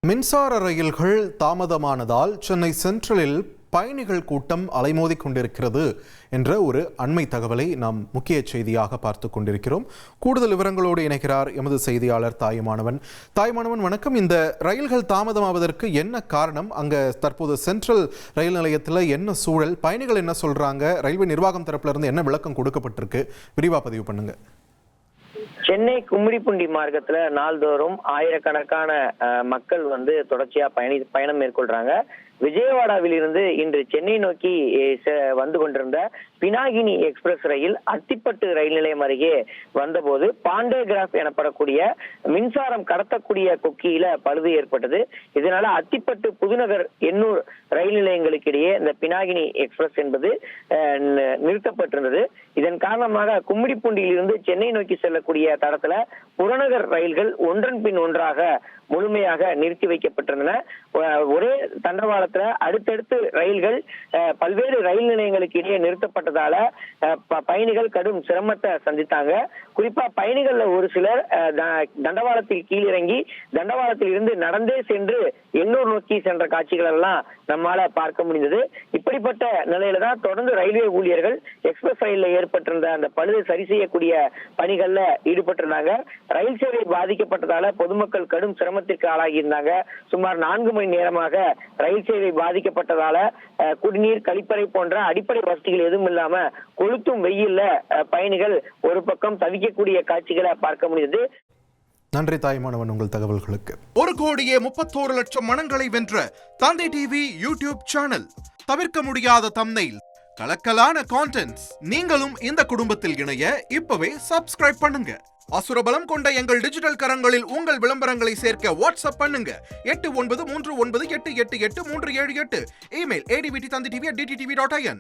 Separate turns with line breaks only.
மின்சார ரயில்கள் தாமதமானதால் சென்னை சென்ட்ரலில் பயணிகள் கூட்டம் அலைமோதிக் கொண்டிருக்கிறது என்ற ஒரு அண்மை தகவலை நாம் முக்கிய செய்தியாக பார்த்து கொண்டிருக்கிறோம். கூடுதல் விவரங்களோடு இணைக்கிறார் எமது செய்தியாளர் தாயுமானவன். வணக்கம். இந்த ரயில்கள் தாமதமாவதற்கு என்ன காரணம்? அங்க தற்போது சென்ட்ரல் ரயில் நிலையத்தில் என்ன சூழல்? பயணிகள் என்ன சொல்றாங்க? ரயில்வே நிர்வாகம் தரப்புல இருந்து என்ன விளக்கம் கொடுக்கப்பட்டிருக்கு? விரிவா பதிவு பண்ணுங்க.
சென்னை கும்மிடிப்பூண்டி மார்க்கத்துல நாள்தோறும் ஆயிரக்கணக்கான மக்கள் தொடர்ச்சியா பயணம் மேற்கொள்றாங்க. விஜயவாடாவில் இருந்து இன்று சென்னை நோக்கி வந்து கொண்டிருந்த பினாகினி எக்ஸ்பிரஸ் ரயில் அத்திப்பட்டு ரயில் நிலையம் அருகே வந்தபோது பாண்டேகிராஃப் எனப்படக்கூடிய மின்சாரம் கடத்தக்கூடிய கொக்கியில பழுது ஏற்பட்டது. இதனால அத்திப்பட்டு புதுநகர் எண்ணூர் ரயில் நிலையங்களுக்கு இடையே இந்த பினாகினி எக்ஸ்பிரஸ் என்பது நிறுத்தப்பட்டிருந்தது. இதன் காரணமாக கும்மிடிப்பூண்டியில் இருந்து சென்னை நோக்கி செல்லக்கூடிய தடத்துல புறநகர் ரயில்கள் ஒன்றன் பின் ஒன்றாக முழுமையாக நிறுத்தி வைக்கப்பட்டிருந்தன. ஒரே தண்டவாளத்துல அடுத்தடுத்து ரயில்கள் பல்வேறு ரயில் நிலையங்களுக்கு இடையே நிறுத்தப்பட்டதால பயணிகள் கடும் சிரமத்தை சந்தித்தாங்க. குறிப்பா பயணிகள்ல ஒரு சிலர் தண்டவாளத்தில் கீழிறங்கி தண்டவாளத்தில் இருந்து நடந்தே சென்று எண்ணூர் நோக்கி சென்ற காட்சிகள் எல்லாம் நம்மால பார்க்க முடிந்தது. இப்படிப்பட்ட நிலையில தான் தொடர்ந்து ரயில்வே ஊழியர்கள் எக்ஸ்பிரஸ் ரயில்ல ஏற்பட்டிருந்த அந்த பழுதை சரி செய்யக்கூடிய பணிகள்ல ஈடுபட்டிருந்தாங்க. ரயில் சேவை பாதிக்கப்பட்டதால பொதுமக்கள் கடும் சிரமத்திற்கு ஆளாகி இருந்தாங்க. சுமார் 4 மணி நேரமாக ரயில் சேவை பாதிக்கப்பட்டதால குடிநீர், கழிப்பறை போன்ற அடிப்படை வசதிகள் எதுவும் இல்லாம கொளுத்தும் வெயில்ல பயணிகள் ஒரு பக்கம் தவிக்கக்கூடிய காட்சிகளை பார்க்க முடியுது.
நன்றி தாய்மானவன், உங்கள் தகவல்களுக்கு.
1,31,00,000 மனங்களை வென்ற தந்தை டிவி யூடியூப் சேனல். தவிர்க்க முடியாத தம்ப்நெயில், கலக்கலான கான்டென்ட்ஸ். நீங்களும் இந்த குடும்பத்தில் இணைய இப்பவே சப்ஸ்கிரைப் பண்ணுங்க. அசுரபலம் கொண்ட எங்கள் டிஜிட்டல் கரங்களில் உங்கள் விளம்பரங்களை சேர்க்க வாட்ஸ்அப் பண்ணுங்க. 8939888838. Email advttv@dttv.in.